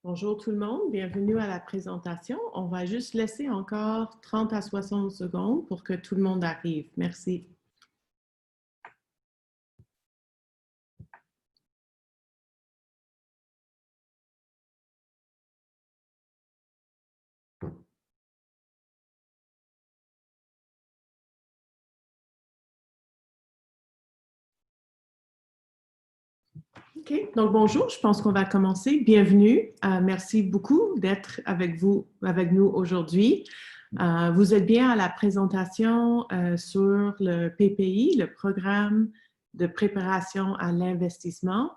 Bonjour tout le monde, bienvenue à la présentation. On va juste laisser encore 30 à 60 secondes pour que tout le monde arrive. Merci. OK, donc bonjour, je pense qu'on va commencer. Bienvenue. Merci beaucoup d'être avec nous aujourd'hui. Vous êtes bien à la présentation sur le PPI, le programme de préparation à l'investissement.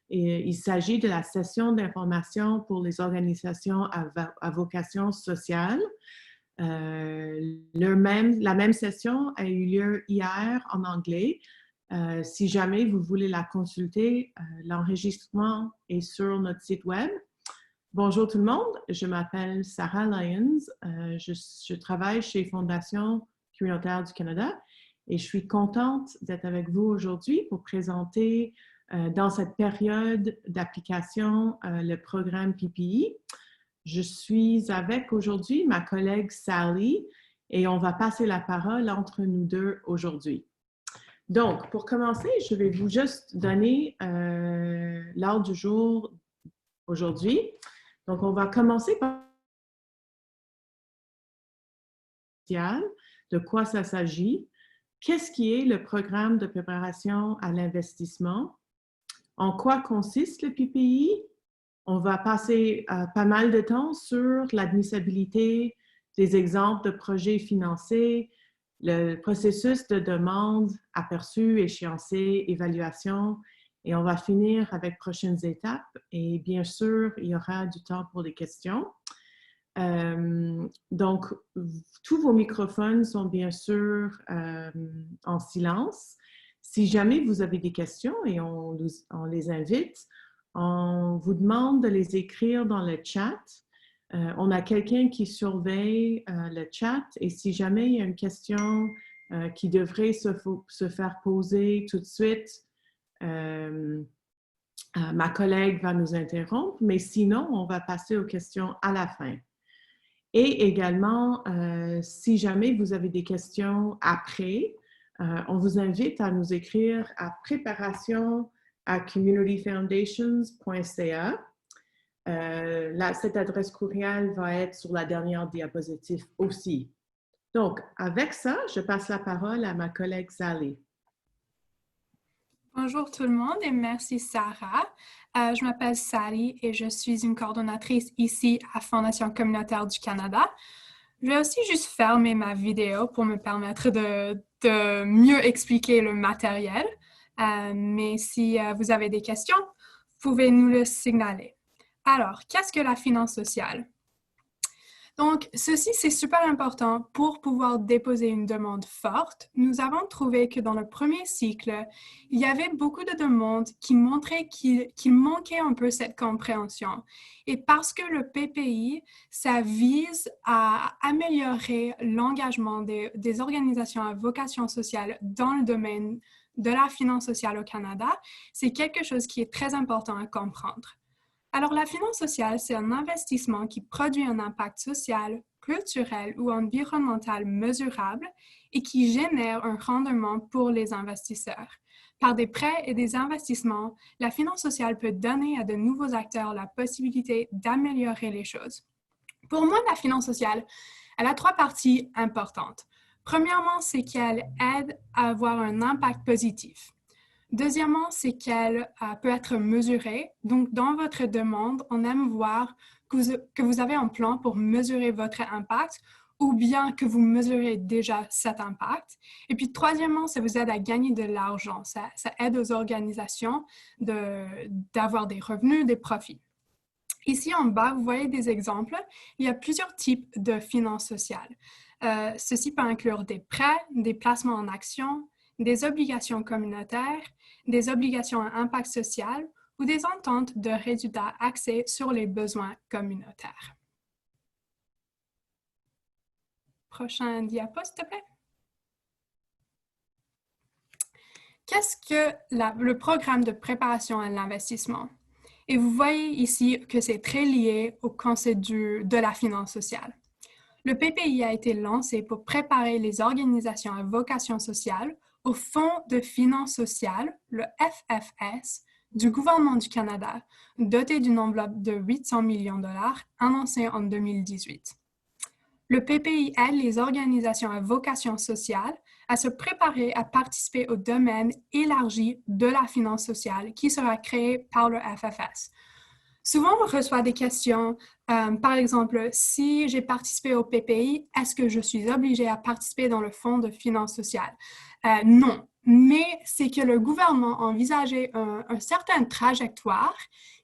Et il s'agit de la session d'information pour les organisations à vocation sociale. La même session a eu lieu hier en anglais. Si jamais vous voulez la consulter, l'enregistrement est sur notre site web. Bonjour tout le monde, je m'appelle Sarah Lyons. Je travaille chez Fondation communautaire du Canada et je suis contente d'être avec vous aujourd'hui pour présenter dans cette période d'application le programme PPI. Je suis avec aujourd'hui ma collègue Sally et on va passer la parole entre nous deux aujourd'hui. Donc, pour commencer, je vais vous juste donner l'ordre du jour aujourd'hui. Donc, on va commencer par de quoi ça s'agit, qu'est-ce qui est le programme de préparation à l'investissement, en quoi consiste le PPI. On va passer pas mal de temps sur l'admissibilité des exemples de projets financés, le processus de demande, aperçu, échéancier, évaluation, et on va finir avec prochaines étapes. Et bien sûr, il y aura du temps pour les questions. Donc, tous vos microphones sont bien sûr en silence. Si jamais vous avez des questions, et on les invite, on vous demande de les écrire dans le chat. On a quelqu'un qui surveille le chat et si jamais il y a une question qui devrait se faire poser tout de suite, ma collègue va nous interrompre, mais sinon, on va passer aux questions à la fin. Et également, si jamais vous avez des questions après, on vous invite à nous écrire à préparation@communityfoundations.ca. Cette adresse courriel va être sur la dernière diapositive aussi. Donc, avec ça, je passe la parole à ma collègue Sally. Bonjour tout le monde et merci Sarah. Je m'appelle Sally et je suis une coordonnatrice ici à Fondation communautaire du Canada. Je vais aussi juste fermer ma vidéo pour me permettre de mieux expliquer le matériel. Mais si vous avez des questions, vous pouvez nous le signaler. Alors, qu'est-ce que la finance sociale? Donc, ceci, c'est super important pour pouvoir déposer une demande forte. Nous avons trouvé que dans le premier cycle, il y avait beaucoup de demandes qui montraient qu'il manquait un peu cette compréhension. Et parce que le PPI, ça vise à améliorer l'engagement des organisations à vocation sociale dans le domaine de la finance sociale au Canada, c'est quelque chose qui est très important à comprendre. Alors, la finance sociale, c'est un investissement qui produit un impact social, culturel ou environnemental mesurable et qui génère un rendement pour les investisseurs. Par des prêts et des investissements, la finance sociale peut donner à de nouveaux acteurs la possibilité d'améliorer les choses. Pour moi, la finance sociale, elle a trois parties importantes. Premièrement, c'est qu'elle aide à avoir un impact positif. Deuxièmement, c'est qu'elle peut être mesurée. Donc, dans votre demande, on aime voir que vous avez un plan pour mesurer votre impact ou bien que vous mesurez déjà cet impact. Et puis, troisièmement, ça vous aide à gagner de l'argent. Ça aide aux organisations d'avoir des revenus, des profits. Ici, en bas, vous voyez des exemples. Il y a plusieurs types de finances sociales. Ceci peut inclure des prêts, des placements en actions, des obligations communautaires, des obligations à impact social ou des ententes de résultats axés sur les besoins communautaires. Prochain diapo, s'il te plaît. Qu'est-ce que le programme de préparation à l'investissement? Et vous voyez ici que c'est très lié au concept de la finance sociale. Le PPI a été lancé pour préparer les organisations à vocation sociale au Fonds de finances sociales, le FFS, du gouvernement du Canada, doté d'une enveloppe de 800 millions de dollars annoncée en 2018. Le PPI aide les organisations à vocation sociale à se préparer à participer au domaine élargi de la finance sociale qui sera créé par le FFS. Souvent, on reçoit des questions, par exemple, si j'ai participé au PPI, est-ce que je suis obligée à participer dans le Fonds de finances sociales? Non, mais c'est que le gouvernement envisageait une certaine trajectoire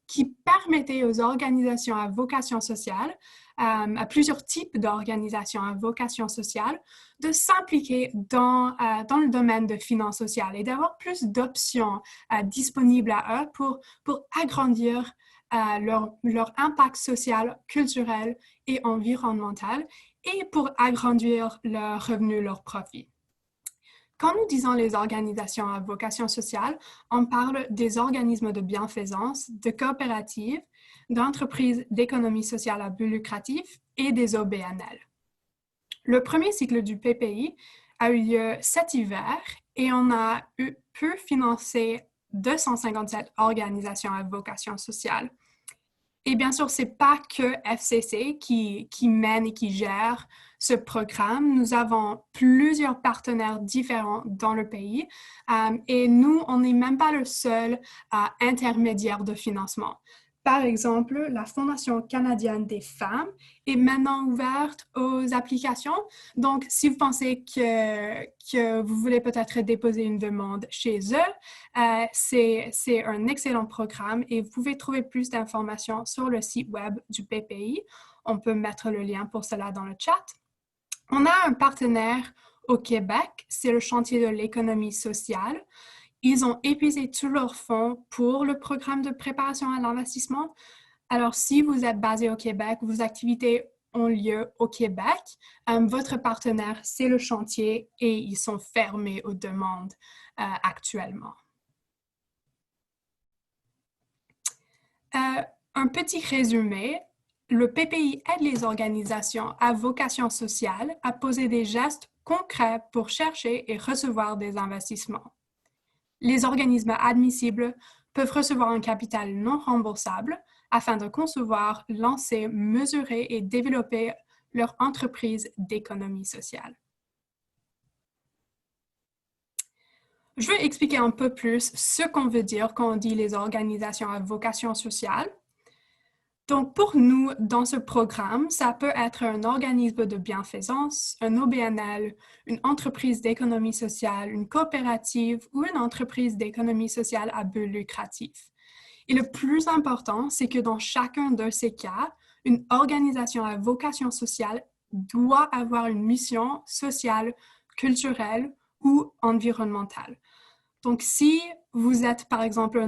qui permettait aux organisations à vocation sociale, à plusieurs types d'organisations à vocation sociale, de s'impliquer dans le domaine de finances sociales et d'avoir plus d'options disponibles à eux pour agrandir leur impact social, culturel et environnemental et pour agrandir leurs revenus, leurs profits. Quand nous disons les organisations à vocation sociale, on parle des organismes de bienfaisance, de coopératives, d'entreprises d'économie sociale à but lucratif et des OBNL. Le premier cycle du PPI a eu lieu cet hiver et on a pu financer 257 organisations à vocation sociale. Et bien sûr, ce n'est pas que FCC qui mène et qui gère ce programme. Nous avons plusieurs partenaires différents dans le pays et nous, on n'est même pas le seul intermédiaire de financement. Par exemple, la Fondation canadienne des femmes est maintenant ouverte aux applications. Donc, si vous pensez que vous voulez peut-être déposer une demande chez eux, c'est un excellent programme et vous pouvez trouver plus d'informations sur le site web du PPI. On peut mettre le lien pour cela dans le chat. On a un partenaire au Québec, c'est le chantier de l'économie sociale. Ils ont épuisé tous leurs fonds pour le programme de préparation à l'investissement. Alors, si vous êtes basé au Québec, vos activités ont lieu au Québec, votre partenaire, c'est le chantier et ils sont fermés aux demandes actuellement. Un petit résumé. Le PPI aide les organisations à vocation sociale à poser des gestes concrets pour chercher et recevoir des investissements. Les organismes admissibles peuvent recevoir un capital non remboursable afin de concevoir, lancer, mesurer et développer leur entreprise d'économie sociale. Je vais expliquer un peu plus ce qu'on veut dire quand on dit les organisations à vocation sociale. Donc, pour nous, dans ce programme, ça peut être un organisme de bienfaisance, un OBNL, une entreprise d'économie sociale, une coopérative ou une entreprise d'économie sociale à but lucratif. Et le plus important, c'est que dans chacun de ces cas, une organisation à vocation sociale doit avoir une mission sociale, culturelle ou environnementale. Donc, si vous êtes, par exemple,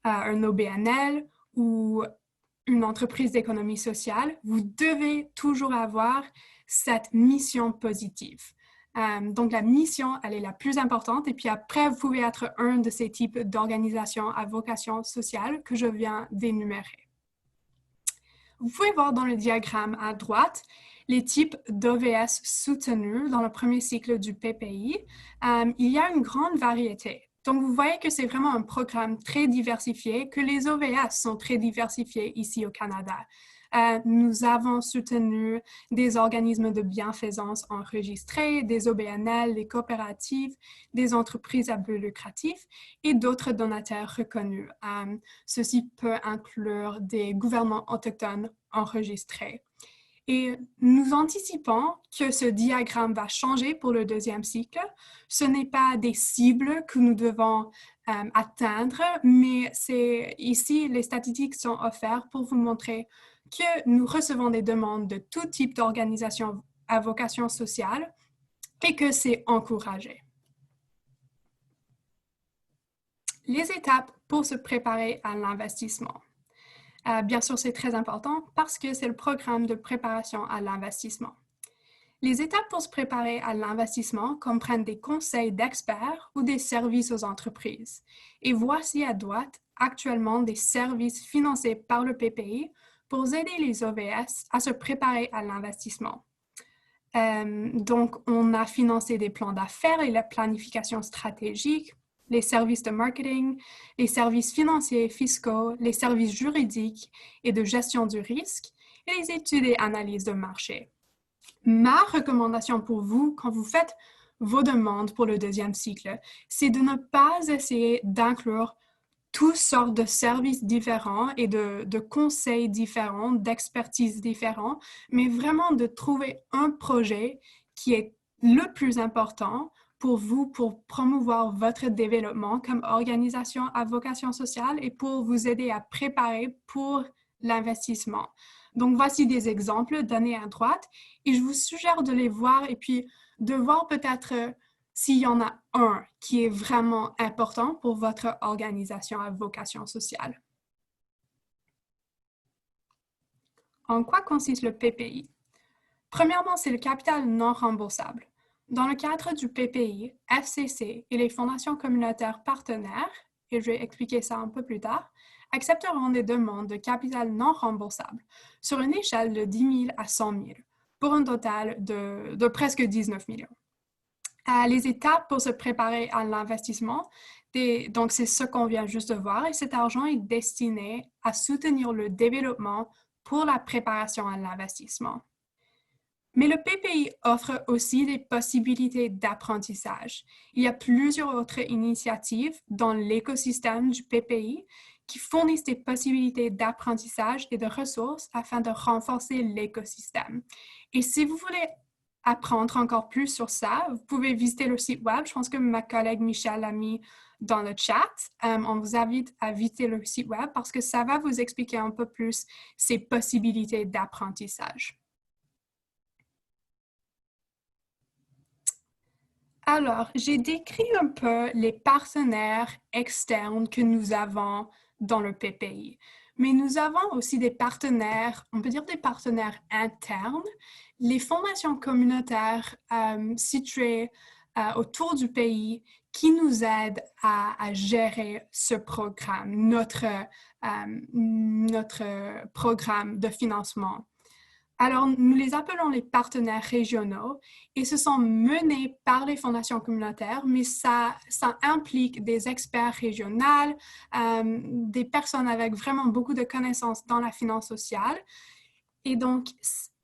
un OBNL ou une entreprise d'économie sociale, vous devez toujours avoir cette mission positive. Donc, la mission, elle est la plus importante. Et puis après, vous pouvez être un de ces types d'organisations à vocation sociale que je viens d'énumérer. Vous pouvez voir dans le diagramme à droite les types d'OVS soutenus dans le premier cycle du PPI. Il y a une grande variété. Donc, vous voyez que c'est vraiment un programme très diversifié, que les OVS sont très diversifiés ici au Canada. Nous avons soutenu des organismes de bienfaisance enregistrés, des OBNL, des coopératives, des entreprises à but lucratif et d'autres donateurs reconnus. Ceci peut inclure des gouvernements autochtones enregistrés. Et nous anticipons que ce diagramme va changer pour le deuxième cycle. Ce n'est pas des cibles que nous devons atteindre, mais ici, les statistiques sont offertes pour vous montrer que nous recevons des demandes de tout type d'organisation à vocation sociale et que c'est encouragé. Les étapes pour se préparer à l'investissement. Bien sûr, c'est très important parce que c'est le programme de préparation à l'investissement. Les étapes pour se préparer à l'investissement comprennent des conseils d'experts ou des services aux entreprises. Et voici à droite actuellement des services financés par le PPI pour aider les OVS à se préparer à l'investissement. Donc, on a financé des plans d'affaires et la planification stratégique, les services de marketing, les services financiers et fiscaux, les services juridiques et de gestion du risque, et les études et analyses de marché. Ma recommandation pour vous, quand vous faites vos demandes pour le deuxième cycle, c'est de ne pas essayer d'inclure toutes sortes de services différents et de conseils différents, d'expertise différents, mais vraiment de trouver un projet qui est le plus important pour vous, pour promouvoir votre développement comme organisation à vocation sociale et pour vous aider à préparer pour l'investissement. Donc, voici des exemples donnés à droite et je vous suggère de les voir et puis de voir peut-être s'il y en a un qui est vraiment important pour votre organisation à vocation sociale. En quoi consiste le PPI? Premièrement, c'est le capital non remboursable. Dans le cadre du PPI, FCC et les fondations communautaires partenaires, et je vais expliquer ça un peu plus tard, accepteront des demandes de capital non remboursable sur une échelle de 10 000 à 100 000 pour un total de presque 19 millions. Les étapes pour se préparer à l'investissement, donc c'est ce qu'on vient juste de voir, et cet argent est destiné à soutenir le développement pour la préparation à l'investissement. Mais le PPI offre aussi des possibilités d'apprentissage. Il y a plusieurs autres initiatives dans l'écosystème du PPI qui fournissent des possibilités d'apprentissage et de ressources afin de renforcer l'écosystème. Et si vous voulez apprendre encore plus sur ça, vous pouvez visiter le site web. Je pense que ma collègue Michelle l'a mis dans le chat. On vous invite à visiter le site web parce que ça va vous expliquer un peu plus ces possibilités d'apprentissage. Alors, j'ai décrit un peu les partenaires externes que nous avons dans le PPI, mais nous avons aussi des partenaires, on peut dire des partenaires internes, les fondations communautaires situées autour du pays qui nous aident à gérer ce programme, notre programme de financement. Alors, nous les appelons les partenaires régionaux et ce sont menés par les fondations communautaires, mais ça implique des experts régionaux, des personnes avec vraiment beaucoup de connaissances dans la finance sociale. Et donc,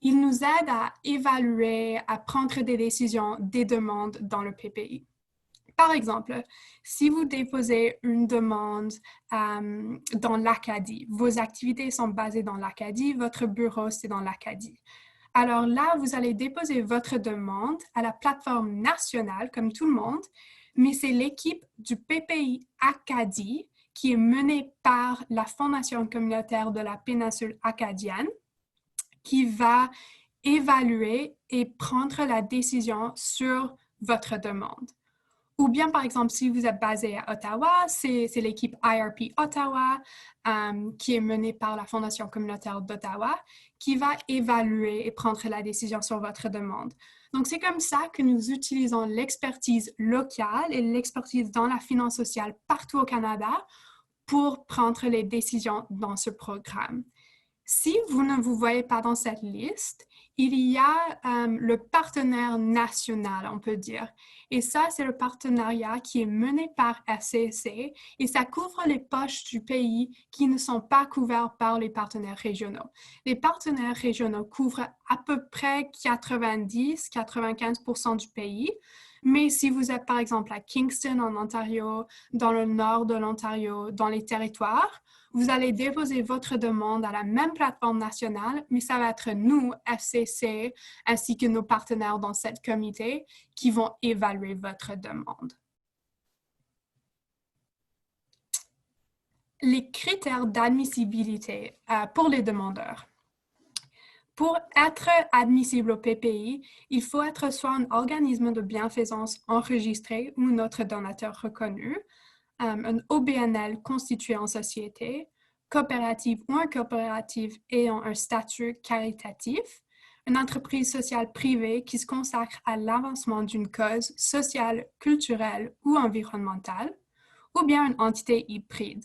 ils nous aident à évaluer, à prendre des décisions, des demandes dans le PPI. Par exemple, si vous déposez une demande dans l'Acadie, vos activités sont basées dans l'Acadie, votre bureau, c'est dans l'Acadie. Alors là, vous allez déposer votre demande à la plateforme nationale, comme tout le monde, mais c'est l'équipe du PPI Acadie qui est menée par la Fondation communautaire de la péninsule acadienne qui va évaluer et prendre la décision sur votre demande. Ou bien, par exemple, si vous êtes basé à Ottawa, c'est l'équipe IRP Ottawa qui est menée par la Fondation communautaire d'Ottawa qui va évaluer et prendre la décision sur votre demande. Donc, c'est comme ça que nous utilisons l'expertise locale et l'expertise dans la finance sociale partout au Canada pour prendre les décisions dans ce programme. Si vous ne vous voyez pas dans cette liste, il y a le partenaire national, on peut dire. Et ça, c'est le partenariat qui est mené par FCC et ça couvre les poches du pays qui ne sont pas couvertes par les partenaires régionaux. Les partenaires régionaux couvrent à peu près 90-95% du pays. Mais si vous êtes par exemple à Kingston en Ontario, dans le nord de l'Ontario, dans les territoires, vous allez déposer votre demande à la même plateforme nationale, mais ça va être nous, FCC, ainsi que nos partenaires dans cette comité qui vont évaluer votre demande. Les critères d'admissibilité pour les demandeurs. Pour être admissible au PPI, il faut être soit un organisme de bienfaisance enregistré ou notre donateur reconnu, un OBNL constitué en société, coopérative ou un coopérative ayant un statut caritatif, une entreprise sociale privée qui se consacre à l'avancement d'une cause sociale, culturelle ou environnementale, ou bien une entité hybride.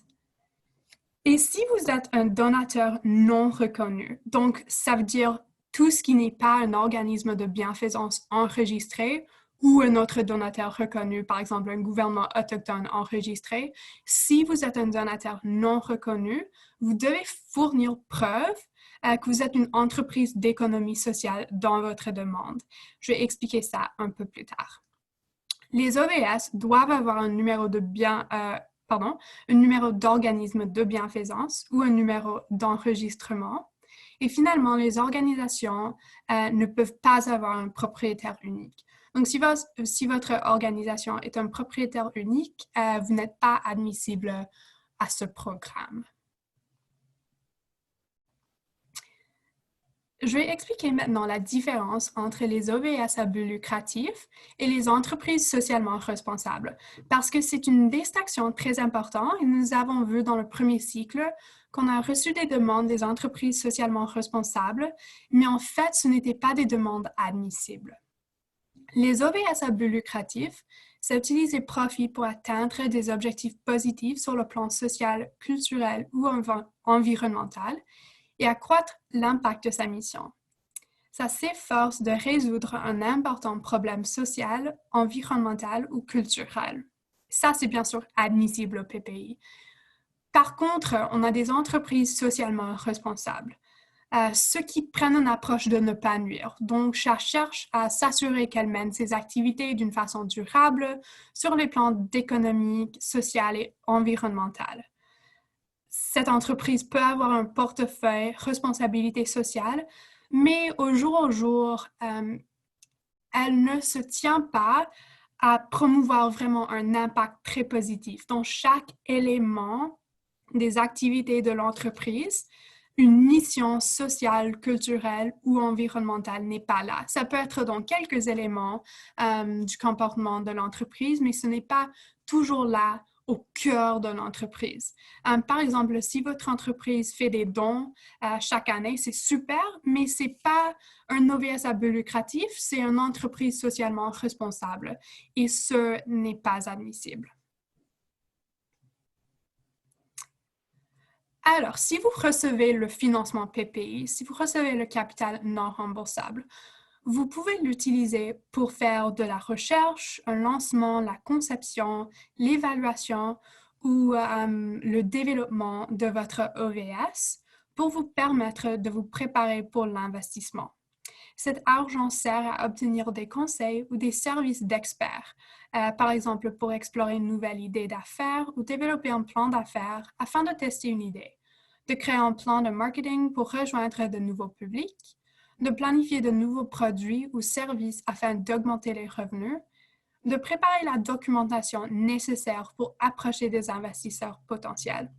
Et si vous êtes un donateur non reconnu, donc ça veut dire tout ce qui n'est pas un organisme de bienfaisance enregistré ou un autre donateur reconnu, par exemple un gouvernement autochtone enregistré, si vous êtes un donateur non reconnu, vous devez fournir preuve que vous êtes une entreprise d'économie sociale dans votre demande. Je vais expliquer ça un peu plus tard. Les OBS doivent avoir un numéro d'organisme de bienfaisance ou un numéro d'enregistrement. Et finalement, les organisations ne peuvent pas avoir un propriétaire unique. Donc, si votre organisation est un propriétaire unique, vous n'êtes pas admissible à ce programme. Je vais expliquer maintenant la différence entre les OBS à but lucratif et les entreprises socialement responsables, parce que c'est une distinction très importante et nous avons vu dans le premier cycle qu'on a reçu des demandes des entreprises socialement responsables, mais en fait, ce n'étaient pas des demandes admissibles. Les OBS à but lucratif, ça utilise les profits pour atteindre des objectifs positifs sur le plan social, culturel ou environnemental, et accroître l'impact de sa mission. Ça s'efforce de résoudre un important problème social, environnemental ou culturel. Ça, c'est bien sûr admissible au PPI. Par contre, on a des entreprises socialement responsables, ceux qui prennent une approche de ne pas nuire. Donc, ça cherche à s'assurer qu'elles mènent ses activités d'une façon durable sur les plans économiques, social et environnemental. Cette entreprise peut avoir un portefeuille responsabilité sociale, mais au jour, elle ne se tient pas à promouvoir vraiment un impact très positif dans chaque élément des activités de l'entreprise. Une mission sociale, culturelle ou environnementale n'est pas là. Ça peut être dans quelques éléments du comportement de l'entreprise, mais ce n'est pas toujours là au cœur de l'entreprise. Par exemple, si votre entreprise fait des dons chaque année, c'est super, mais ce n'est pas un OBS à but lucratif, c'est une entreprise socialement responsable et ce n'est pas admissible. Alors, si vous recevez le financement PPI, si vous recevez le capital non remboursable, vous pouvez l'utiliser pour faire de la recherche, un lancement, la conception, l'évaluation ou le développement de votre OVS pour vous permettre de vous préparer pour l'investissement. Cet argent sert à obtenir des conseils ou des services d'experts, par exemple pour explorer une nouvelle idée d'affaires ou développer un plan d'affaires afin de tester une idée, de créer un plan de marketing pour rejoindre de nouveaux publics, de planifier de nouveaux produits ou services afin d'augmenter les revenus, de préparer la documentation nécessaire pour approcher des investisseurs potentiels.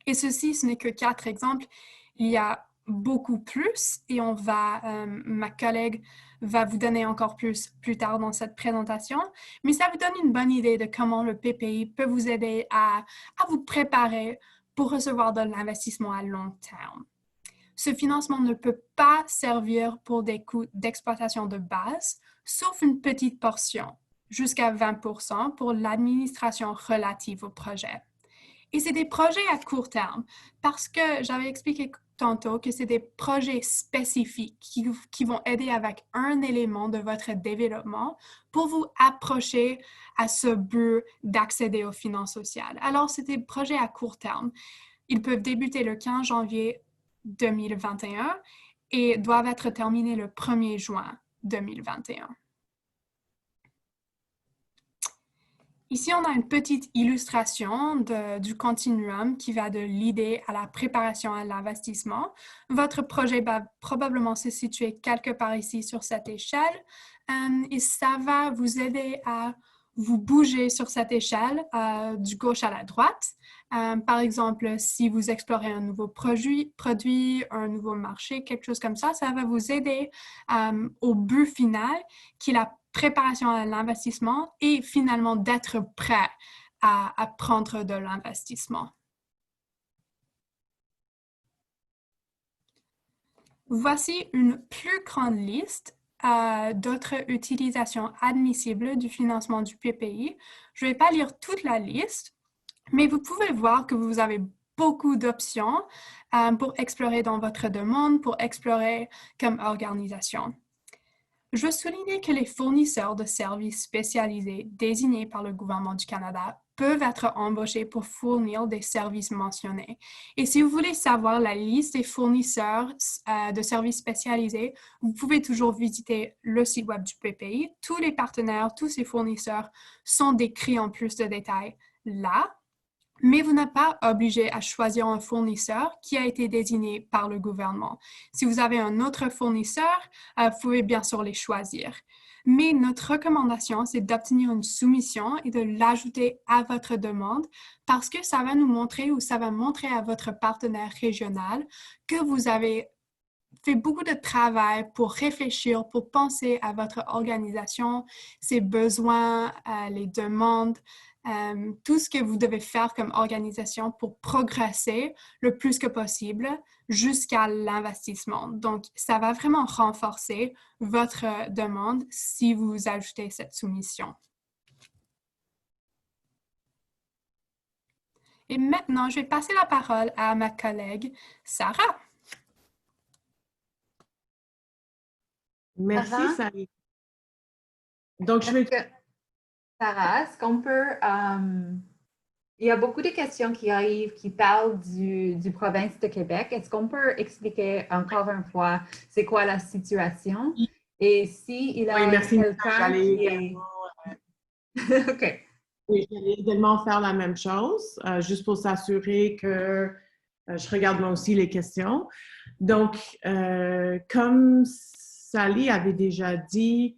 Et ceci, ce n'est que 4 exemples. Il y a beaucoup plus et ma collègue va vous donner encore plus tard dans cette présentation, mais ça vous donne une bonne idée de comment le PPI peut vous aider à vous préparer pour recevoir de l'investissement à long terme. Ce financement ne peut pas servir pour des coûts d'exploitation de base, sauf une petite portion, jusqu'à 20% pour l'administration relative au projet. Et c'est des projets à court terme, parce que j'avais expliqué tantôt que c'est des projets spécifiques qui vont aider avec un élément de votre développement pour vous approcher à ce but d'accéder aux finances sociales. Alors, c'est des projets à court terme. Ils peuvent débuter le 15 janvier 2021 et doivent être terminés le 1er juin 2021. Ici, on a une petite illustration du continuum qui va de l'idée à la préparation à l'investissement. Votre projet va probablement se situer quelque part ici sur cette échelle et ça va vous aider à vous bouger sur cette échelle du gauche à la droite. Par exemple, si vous explorez un nouveau produit, un nouveau marché, quelque chose comme ça, ça va vous aider au but final qui est la préparation à l'investissement et finalement d'être prêt à prendre de l'investissement. Voici une plus grande liste d'autres utilisations admissibles du financement du PPI. Je ne vais pas lire toute la liste, mais vous pouvez voir que vous avez beaucoup d'options pour explorer dans votre demande, pour explorer comme organisation. Je veux souligner que les fournisseurs de services spécialisés désignés par le gouvernement du Canada peuvent être embauchés pour fournir des services mentionnés. Et si vous voulez savoir la liste des fournisseurs de services spécialisés, vous pouvez toujours visiter le site web du PPI. Tous les partenaires, tous ces fournisseurs sont décrits en plus de détails là. Mais vous n'êtes pas obligé à choisir un fournisseur qui a été désigné par le gouvernement. Si vous avez un autre fournisseur, vous pouvez bien sûr les choisir. Mais notre recommandation, c'est d'obtenir une soumission et de l'ajouter à votre demande parce que ça va nous montrer ou ça va montrer à votre partenaire régional que vous avez fait beaucoup de travail pour réfléchir, pour penser à votre organisation, ses besoins, les demandes, tout ce que vous devez faire comme organisation pour progresser le plus que possible jusqu'à l'investissement. Donc, ça va vraiment renforcer votre demande si vous ajoutez cette soumission. Et maintenant, je vais passer la parole à ma collègue Sarah. Merci, Sally. Donc, Sarah, est-ce qu'on peut... il y a beaucoup de questions qui arrivent qui parlent du province de Québec. Est-ce qu'on peut expliquer encore une fois c'est quoi la situation? Et s'il y a quelqu'un qui est... OK. Oui, j'allais également faire la même chose, juste pour s'assurer que je regarde moi aussi les questions. Donc, comme Sally avait déjà dit,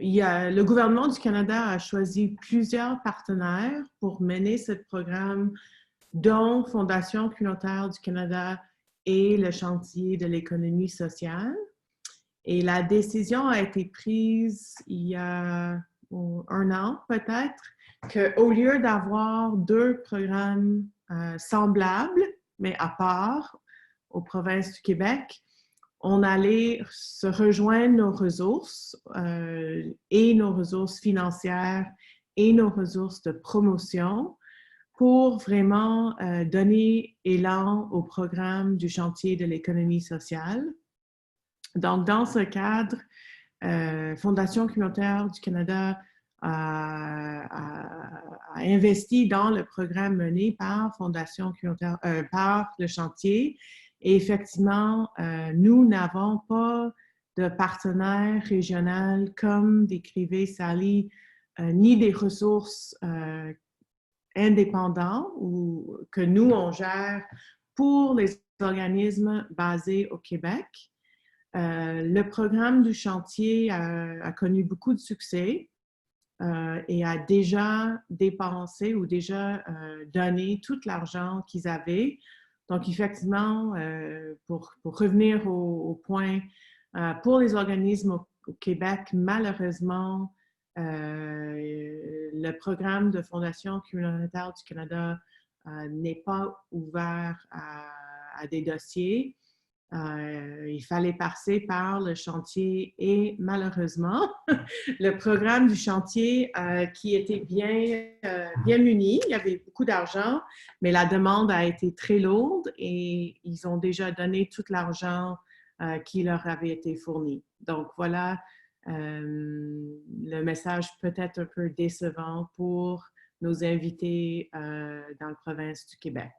le gouvernement du Canada a choisi plusieurs partenaires pour mener ce programme, dont Fondation communautaire du Canada et le chantier de l'économie sociale. Et la décision a été prise il y a un an peut-être, qu'au lieu d'avoir deux programmes semblables, mais à part, aux provinces du Québec, on allait se rejoindre nos ressources et nos ressources financières et nos ressources de promotion pour vraiment donner élan au programme du chantier de l'économie sociale. Donc, dans ce cadre, Fondation communautaire du Canada a investi dans le programme mené par Fondation communautaire, par le chantier. Et effectivement, nous n'avons pas de partenaire régional comme décrivait Sally, ni des ressources indépendants ou que nous, on gère pour les organismes basés au Québec. Le programme du chantier a connu beaucoup de succès et a déjà dépensé ou déjà donné tout l'argent qu'ils avaient. Donc, effectivement, pour revenir au point, pour les organismes au Québec, malheureusement, le programme de Fondation communautaire du Canada n'est pas ouvert à des dossiers. Il fallait passer par le chantier et malheureusement, le programme du chantier qui était bien muni, il y avait beaucoup d'argent, mais la demande a été très lourde et ils ont déjà donné tout l'argent qui leur avait été fourni. Donc voilà, le message peut-être un peu décevant pour nos invités dans la province du Québec.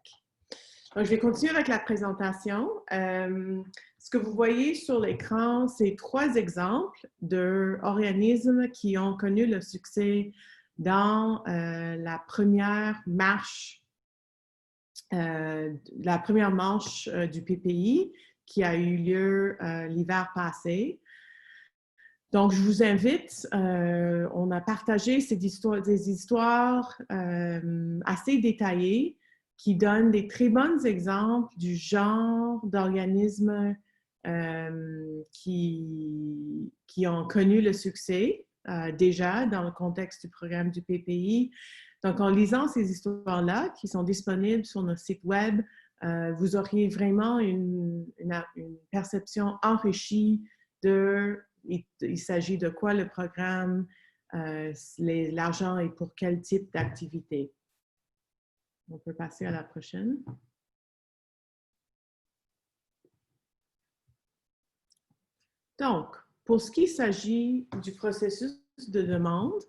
Donc, je vais continuer avec la présentation. Ce que vous voyez sur l'écran, c'est 3 exemples d'organismes qui ont connu le succès dans la première manche du PPI qui a eu lieu l'hiver passé. Donc, je vous invite, on a partagé des histoires assez détaillées qui donnent des très bons exemples du genre d'organismes qui ont connu le succès déjà dans le contexte du programme du PPI. Donc, en lisant ces histoires-là, qui sont disponibles sur notre site web, vous auriez vraiment une perception enrichie il s'agit de quoi le programme, l'argent et pour quel type d'activité. On peut passer à la prochaine. Donc, pour ce qui s'agit du processus de demande,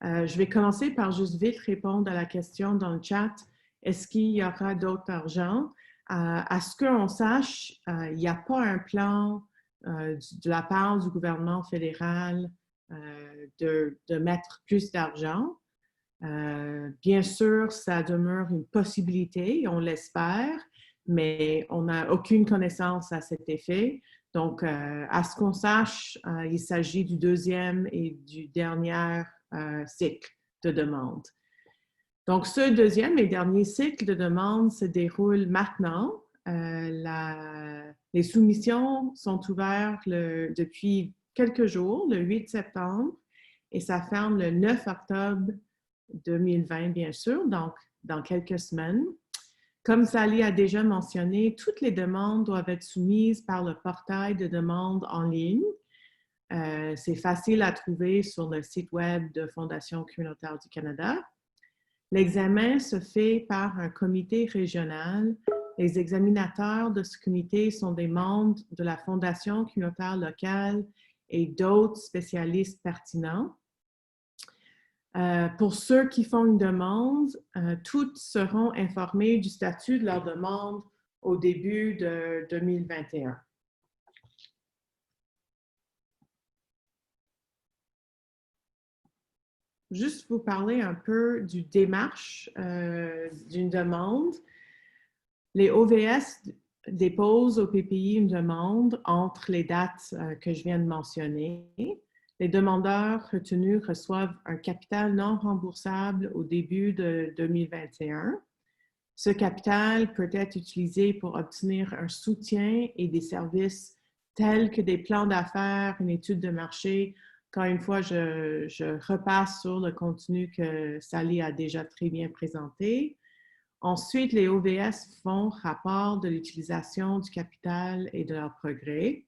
je vais commencer par juste vite répondre à la question dans le chat. Est-ce qu'il y aura d'autres argent? À ce qu'on sache, il n'y a pas un plan de la part du gouvernement fédéral de mettre plus d'argent. Bien sûr, ça demeure une possibilité, on l'espère, mais on n'a aucune connaissance à cet effet. Donc, à ce qu'on sache, il s'agit du deuxième et du dernier cycle de demande. Donc, ce deuxième et dernier cycle de demande se déroule maintenant. Les soumissions sont ouvertes depuis quelques jours, le 8 septembre, et ça ferme le 9 octobre 2020, bien sûr, donc dans quelques semaines. Comme Sally a déjà mentionné, toutes les demandes doivent être soumises par le portail de demande en ligne. C'est facile à trouver sur le site web de Fondation communautaire du Canada. L'examen se fait par un comité régional. Les examinateurs de ce comité sont des membres de la Fondation communautaire locale et d'autres spécialistes pertinents. Pour ceux qui font une demande, toutes seront informées du statut de leur demande au début de 2021. Juste vous parler un peu du démarche d'une demande. Les OVS déposent au PPI une demande entre les dates que je viens de mentionner. Les demandeurs retenus reçoivent un capital non remboursable au début de 2021. Ce capital peut être utilisé pour obtenir un soutien et des services tels que des plans d'affaires, une étude de marché. Encore une fois, je repasse sur le contenu que Sally a déjà très bien présenté. Ensuite, les OVS font rapport de l'utilisation du capital et de leurs progrès.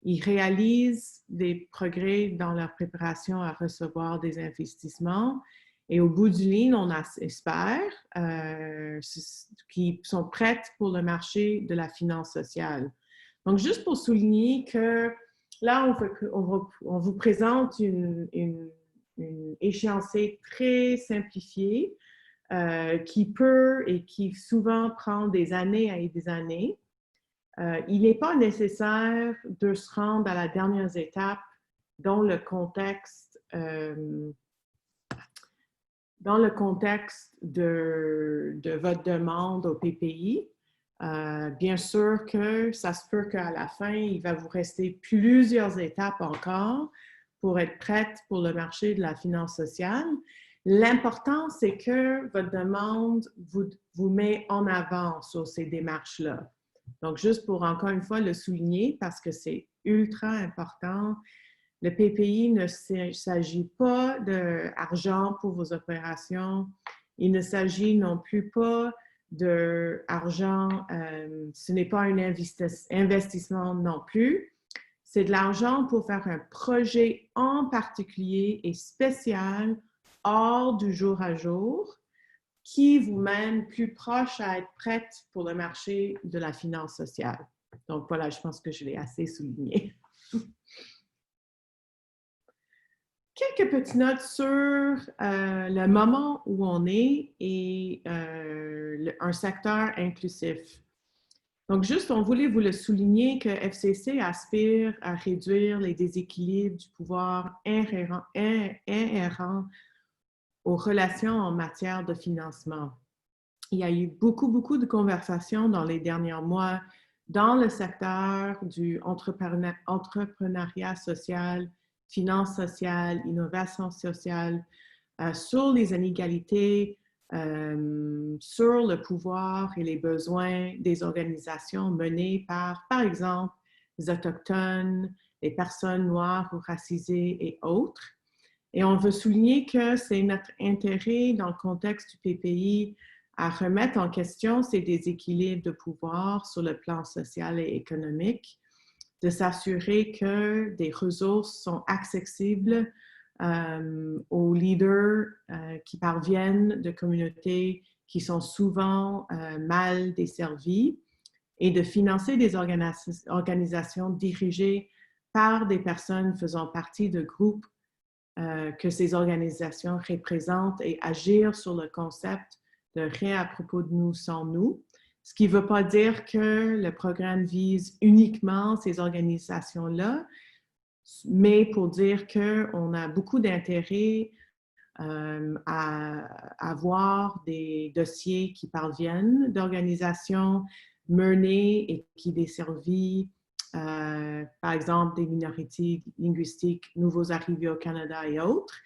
Ils réalisent des progrès dans leur préparation à recevoir des investissements et au bout du ligne, on espère qu'ils sont prêts pour le marché de la finance sociale. Donc, juste pour souligner que là, on vous présente une échéancier très simplifiée qui peut et qui souvent prend des années et des années. Il n'est pas nécessaire de se rendre à la dernière étape dans le contexte de votre demande au PPI. Bien sûr que ça se peut qu'à la fin, il va vous rester plusieurs étapes encore pour être prête pour le marché de la finance sociale. L'important, c'est que votre demande vous met en avant sur ces démarches-là. Donc, juste pour encore une fois le souligner, parce que c'est ultra important, le PPI ne s'agit pas d'argent pour vos opérations. Il ne s'agit non plus pas d'argent, ce n'est pas un investissement non plus. C'est de l'argent pour faire un projet en particulier et spécial hors du jour à jour qui vous mène plus proche à être prête pour le marché de la finance sociale. Donc voilà, je pense que je l'ai assez souligné. Quelques petites notes sur le moment où on est et un secteur inclusif. Donc juste, on voulait vous le souligner que FCC aspire à réduire les déséquilibres du pouvoir inhérent aux relations en matière de financement. Il y a eu beaucoup de conversations dans les derniers mois dans le secteur du entrepreneuriat social, finance sociale, innovation sociale, sur les inégalités, sur le pouvoir et les besoins des organisations menées par exemple, les Autochtones, les personnes noires ou racisées et autres. Et on veut souligner que c'est notre intérêt dans le contexte du PPI à remettre en question ces déséquilibres de pouvoir sur le plan social et économique, de s'assurer que des ressources sont accessibles aux leaders qui parviennent de communautés qui sont souvent mal desservies et de financer des organisations dirigées par des personnes faisant partie de groupes que ces organisations représentent et agir sur le concept de rien à propos de nous sans nous. Ce qui ne veut pas dire que le programme vise uniquement ces organisations-là, mais pour dire qu'on a beaucoup d'intérêt à avoir des dossiers qui parviennent d'organisations menées et qui desservissent, par exemple, des minorités linguistiques, nouveaux arrivés au Canada et autres.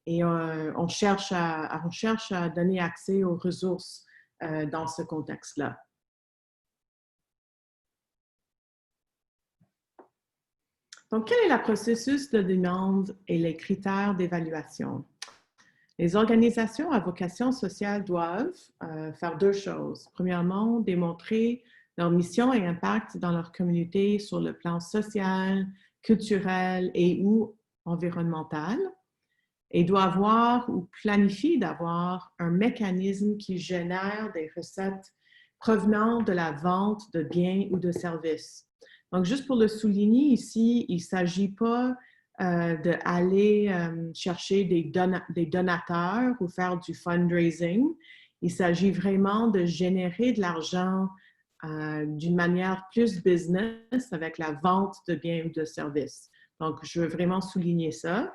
Et on cherche à donner accès aux ressources dans ce contexte-là. Donc, quel est le processus de demande et les critères d'évaluation? Les organisations à vocation sociale doivent faire deux choses. Premièrement, démontrer leur mission et impact dans leur communauté sur le plan social, culturel et ou environnemental. Et doit avoir ou planifie d'avoir un mécanisme qui génère des recettes provenant de la vente de biens ou de services. Donc, juste pour le souligner ici, il ne s'agit pas d'aller chercher des donateurs ou faire du fundraising. Il s'agit vraiment de générer de l'argent d'une manière plus business avec la vente de biens ou de services. Donc, je veux vraiment souligner ça.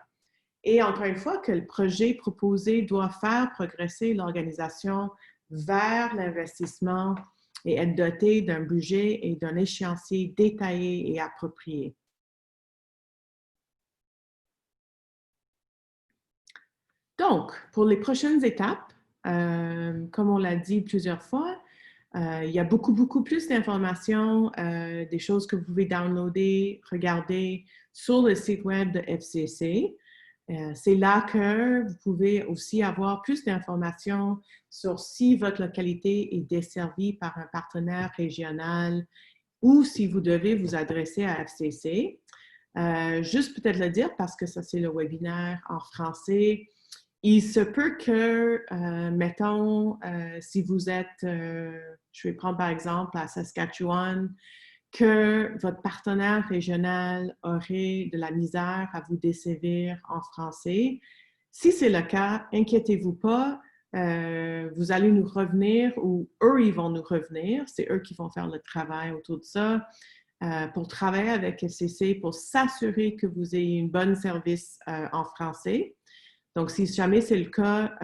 Et encore une fois, que le projet proposé doit faire progresser l'organisation vers l'investissement et être doté d'un budget et d'un échéancier détaillé et approprié. Donc, pour les prochaines étapes, comme on l'a dit plusieurs fois, il y a beaucoup plus d'informations, des choses que vous pouvez downloader, regarder sur le site web de FCC. C'est là que vous pouvez aussi avoir plus d'informations sur si votre localité est desservie par un partenaire régional ou si vous devez vous adresser à FCC. Juste peut-être le dire parce que ça, c'est le webinaire en français. Il se peut que, mettons, si vous êtes, je vais prendre par exemple à Saskatchewan, que votre partenaire régional aurait de la misère à vous desservir en français. Si c'est le cas, inquiétez-vous pas, vous allez nous revenir ou eux, ils vont nous revenir. C'est eux qui vont faire le travail autour de ça pour travailler avec FCC, pour s'assurer que vous ayez un bon service en français. Donc, si jamais c'est le cas,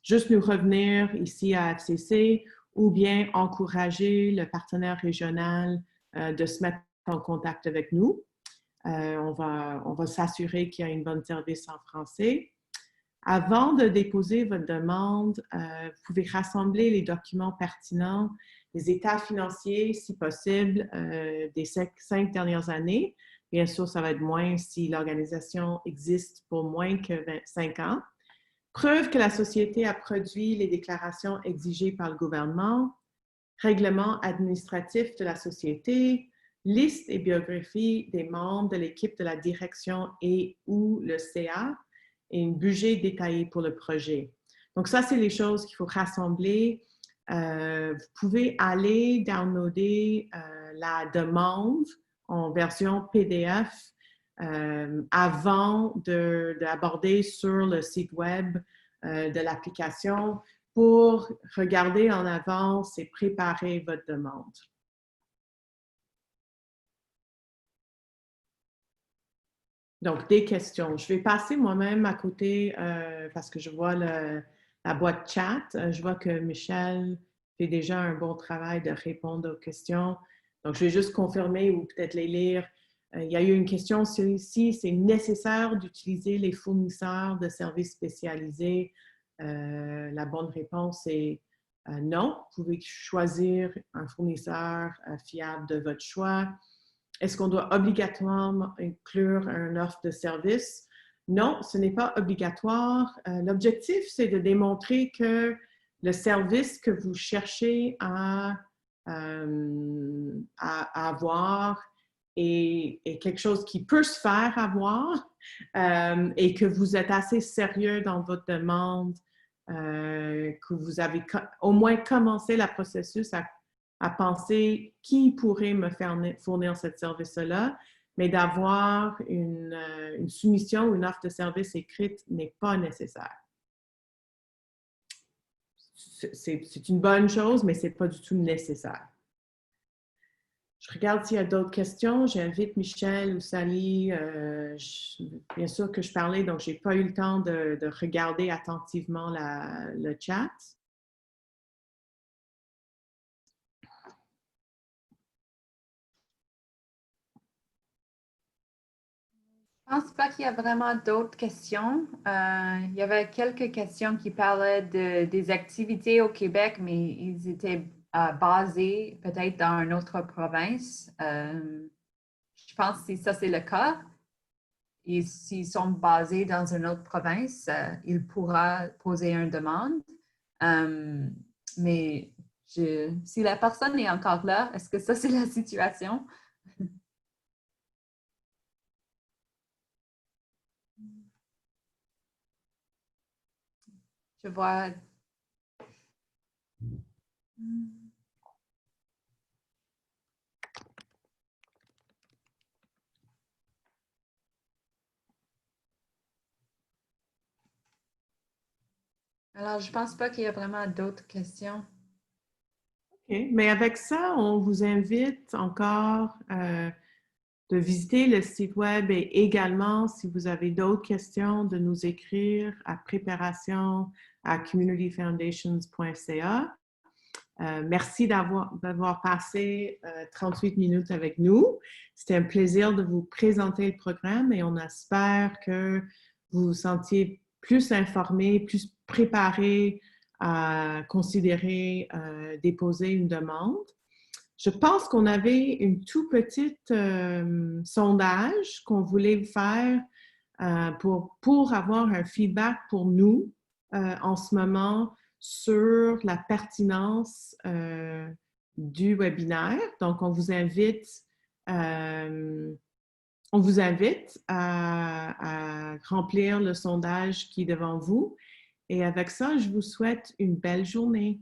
juste nous revenir ici à FCC ou bien encourager le partenaire régional de se mettre en contact avec nous. On va s'assurer qu'il y a un bon service en français. Avant de déposer votre demande, vous pouvez rassembler les documents pertinents, les états financiers, si possible, des 5 dernières années. Bien sûr, ça va être moins si l'organisation existe pour moins que 5 ans. Preuve que la société a produit les déclarations exigées par le gouvernement, règlement administratif de la société, liste et biographie des membres de l'équipe de la direction et ou le CA et un budget détaillé pour le projet. Donc ça, c'est les choses qu'il faut rassembler. Vous pouvez aller downloader la demande en version PDF avant d'aborder sur le site web de l'application pour regarder en avance et préparer votre demande. Donc, des questions. Je vais passer moi-même à côté parce que je vois la boîte chat. Je vois que Michel fait déjà un bon travail de répondre aux questions. Donc, je vais juste confirmer ou peut-être les lire. Il y a eu une question ici. C'est nécessaire d'utiliser les fournisseurs de services spécialisés. La bonne réponse est non. Vous pouvez choisir un fournisseur fiable de votre choix. Est-ce qu'on doit obligatoirement inclure une offre de service? Non, ce n'est pas obligatoire. L'objectif, c'est de démontrer que le service que vous cherchez à avoir est quelque chose qui peut se faire avoir et que vous êtes assez sérieux dans votre demande que vous avez au moins commencé le processus à penser qui pourrait me fournir ce service-là, mais d'avoir une soumission ou une offre de service écrite n'est pas nécessaire. C'est une bonne chose, mais ce n'est pas du tout nécessaire. Je regarde s'il y a d'autres questions. J'invite Michel ou Sally. Bien sûr que je parlais, donc je n'ai pas eu le temps de regarder attentivement le chat. Je ne pense pas qu'il y a vraiment d'autres questions. Il y avait quelques questions qui parlaient des activités au Québec, mais ils étaient basés peut-être dans une autre province. Je pense que si ça c'est le cas, et s'ils sont basés dans une autre province, il pourra poser une demande. Mais si la personne est encore là, est-ce que ça c'est la situation? Je vois. Alors, je ne pense pas qu'il y a vraiment d'autres questions. OK. Mais avec ça, on vous invite encore de visiter le site web et également, si vous avez d'autres questions, de nous écrire à préparation@communityfoundations.ca. Merci d'avoir passé 38 minutes avec nous. C'était un plaisir de vous présenter le programme et on espère que vous vous sentiez plus informés, plus préparés à considérer déposer une demande. Je pense qu'on avait une tout petite sondage qu'on voulait faire pour avoir un feedback pour nous en ce moment sur la pertinence du webinaire. Donc, on vous invite à remplir le sondage qui est devant vous. Et avec ça, je vous souhaite une belle journée.